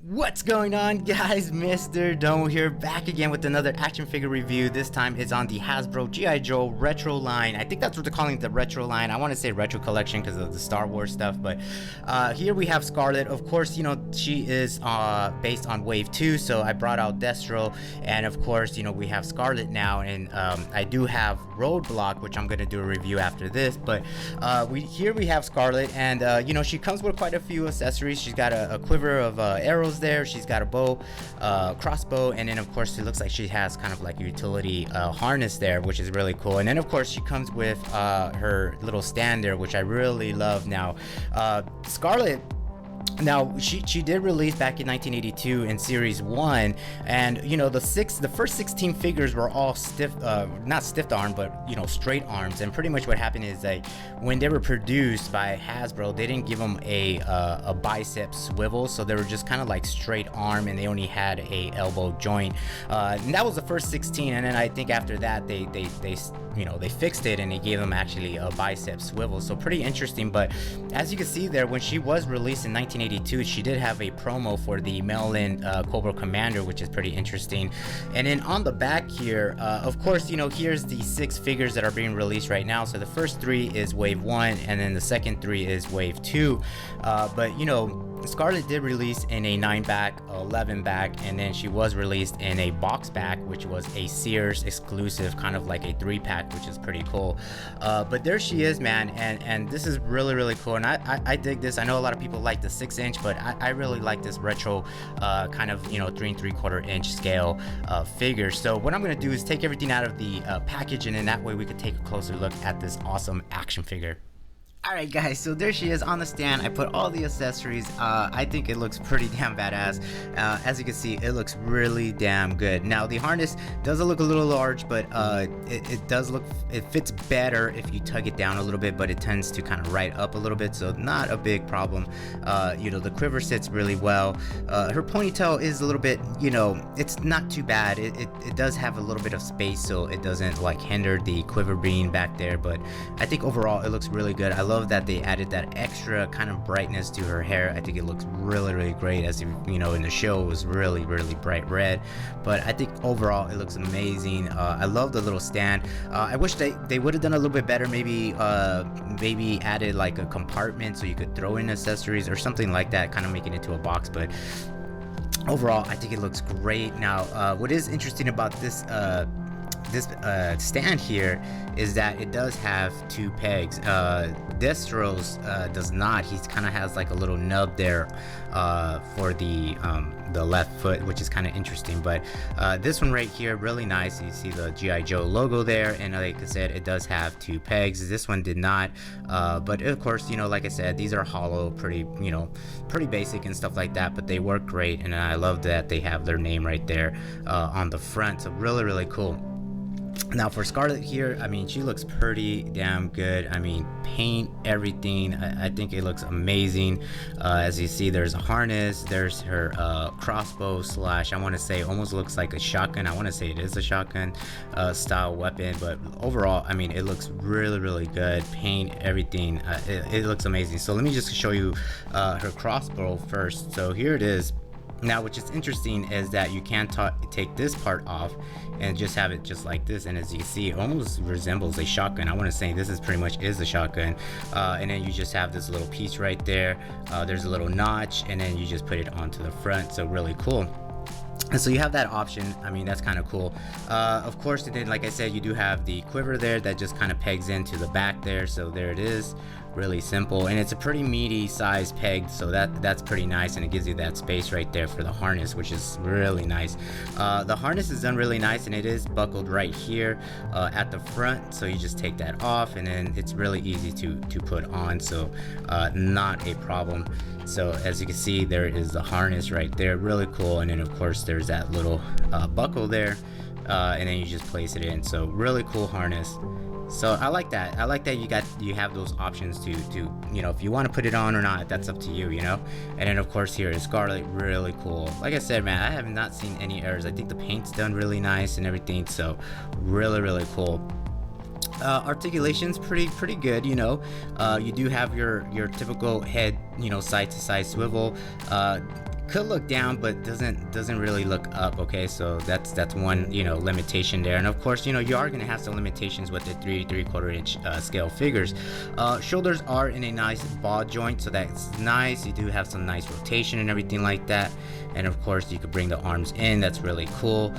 What's going on, guys? Mr. Domo here, back again with another action figure review. This time it's on the Hasbro G.I. Joe retro line. I think that's what they're calling it, the retro line. I want to say retro collection because of the Star Wars stuff, but here we have Scarlett. Of course, you know, she is based on Wave 2, so I brought out Destro, and of course, you know, we have Scarlett now, and I do have Roadblock, which I'm going to do a review after this, but here we have Scarlett, and you know, she comes with quite a few accessories. She's got a quiver of arrows there, she's got a bow, crossbow, and then of course it looks like she has kind of like a utility harness there, which is really cool. And then of course she comes with her little stand there, which I really love. Now Scarlett, now she did release back in 1982 in series 1, and you know, the first 16 figures were all stiff, not stiff arm, but you know, straight arms. And pretty much what happened is that when they were produced by Hasbro, they didn't give them a bicep swivel, so they were just kind of like straight arm, and they only had a elbow joint, and that was the first 16. And then I think after that they you know, they fixed it and they gave them actually a bicep swivel, so pretty interesting. But as you can see there, when she was released in 1982, she did have a promo for the mail-in Cobra Commander, which is pretty interesting. And then on the back here, of course, you know, here's the 6 figures that are being released right now. So the first 3 is Wave 1, and then the second 3 is Wave 2. But you know, Scarlett did release in a 9-back, 11-back, and then she was released in a box back, which was a Sears exclusive, kind of like a 3-pack, which is pretty cool. But there she is, man, and this is really cool, and I dig this. I know a lot of people like the 6-inch, but I really like this retro kind of, you know, 3 3/4 inch scale figure. So what I'm gonna do is take everything out of the package, and then that way we could take a closer look at this awesome action figure. Alright guys, so there she is on the stand. I put all the accessories. I think it looks pretty damn badass. As you can see, it looks really damn good. Now the harness does look a little large, but it does look, it fits better if you tug it down a little bit, but it tends to kind of right up a little bit, so not a big problem. You know, the quiver sits really well. Her ponytail is a little bit, you know, it's not too bad. It does have a little bit of space, so it doesn't like hinder the quiver being back there, but I think overall it looks really good. I love that they added that extra kind of brightness to her hair. I think it looks really great. As you know, in the show it was really bright red, but I think overall it looks amazing. I love the little stand. I wish they would have done a little bit better, maybe added like a compartment so you could throw in accessories or something like that, kind of making it to a box. But overall I think it looks great. Now what is interesting about this stand here is that it does have 2 pegs. Destro's does not. He kind of has like a little nub there for the left foot, which is kind of interesting. But this one right here, really nice. You see the G.I. Joe logo there, and like I said, it does have 2 pegs. This one did not, but of course, you know, like I said, these are hollow, pretty, you know, pretty basic and stuff like that, but they work great, and I love that they have their name right there on the front. So really cool. Now for Scarlett here, I mean, she looks pretty damn good. I mean, paint, everything, I think it looks amazing. As you see, there's a harness, there's her crossbow slash, I want to say almost looks like a shotgun. I want to say it is a shotgun style weapon, but overall, I mean, it looks really good. Paint, everything, it looks amazing. So let me just show you her crossbow first. So here it is. Now, which is interesting is that you can take this part off and just have it just like this, and as you can see, it almost resembles a shotgun. I want to say this is pretty much is a shotgun, and then you just have this little piece right there. There's a little notch, and then you just put it onto the front. So really cool. And so you have that option. I mean, that's kind of cool. Of course, and then like I said, you do have the quiver there that just kind of pegs into the back there. So there it is, really simple, and it's a pretty meaty size peg, so that's pretty nice, and it gives you that space right there for the harness, which is really nice. The harness is done really nice, and it is buckled right here at the front, so you just take that off, and then it's really easy to put on, so not a problem. So as you can see, there is the harness right there, really cool. And then of course there's that little buckle there, and then you just place it in. So really cool harness. So I like that. I like that you have those options to you know, if you want to put it on or not, that's up to you, you know. And then of course here is Scarlett, really cool. Like I said, man, I have not seen any errors. I think the paint's done really nice and everything, so really cool. Articulation's pretty good, you know. You do have your typical head, you know, side to side swivel. could look down, but doesn't really look up. Okay, so that's one, you know, limitation there. And of course, you know, you are gonna have some limitations with the 3 3/4 inch scale figures. Shoulders are in a nice ball joint, so that's nice. You do have some nice rotation and everything like that. And of course, you could bring the arms in. That's really cool.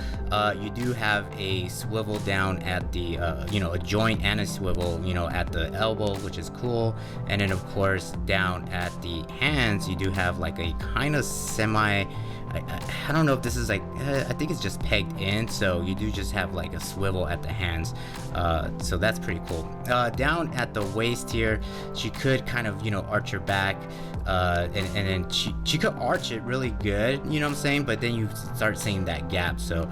You do have a swivel down at the you know, a joint and a swivel, you know, at the elbow, which is cool. And then of course, down at the hands, you do have like a kind of semi, I don't know if this is like, I think it's just pegged in, so you do just have like a swivel at the hands, so that's pretty cool. Down at the waist here, she could kind of, you know, arch her back, and then she could arch it really good, you know what I'm saying, but then you start seeing that gap, so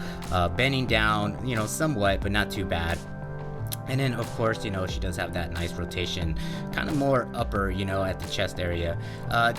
bending down, you know, somewhat, but not too bad. And then of course, you know, she does have that nice rotation, kind of more upper, you know, at the chest area.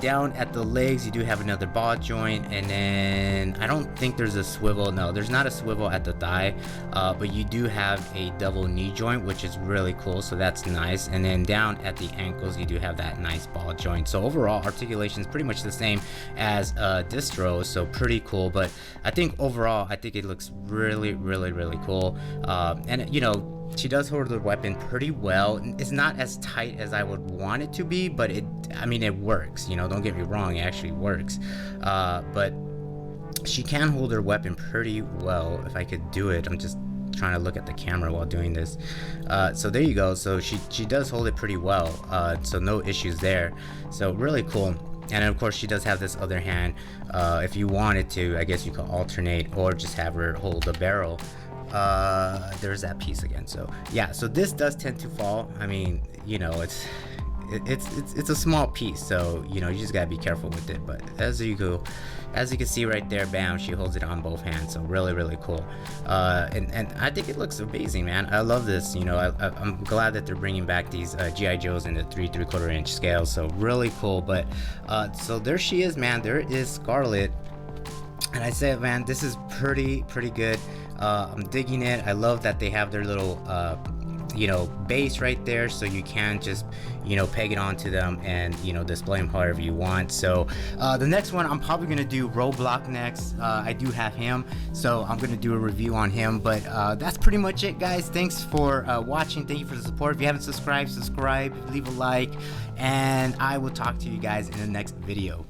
Down at the legs, you do have another ball joint, and then I don't think there's a swivel. No, there's not a swivel at the thigh, but you do have a double knee joint, which is really cool, so that's nice. And then down at the ankles, you do have that nice ball joint. So overall, articulation is pretty much the same as distro, so pretty cool. But I think overall, I think it looks really, really, really cool. And you know, she does hold the weapon pretty well. It's not as tight as I would want it to be, but I mean, it works, you know, don't get me wrong, it actually works. But she can hold her weapon pretty well. If I could do it, I'm just trying to look at the camera while doing this. So there you go. So she does hold it pretty well, so no issues there, so really cool. And of course, she does have this other hand. If you wanted to, I guess you could alternate or just have her hold the barrel. There's that piece again. So yeah, so this does tend to fall. I mean, you know, it's a small piece, so you know, you just gotta be careful with it. But as you can see right there, bam, she holds it on both hands, so really, really cool. And I think it looks amazing, man. I love this. You know, I'm glad that they're bringing back these G.I. Joes in the 3 3/4 inch scale, so really cool. But so there she is, man. There is Scarlett, and I said, man, this is pretty good. I'm digging it. I love that they have their little you know, base right there, so you can just, you know, peg it onto them and, you know, display them however you want. So the next one, I'm probably gonna do Roblox next. I do have him, so I'm gonna do a review on him. But that's pretty much it, guys. Thanks for watching. Thank you for the support. If you haven't subscribed, subscribe, leave a like, and I will talk to you guys in the next video.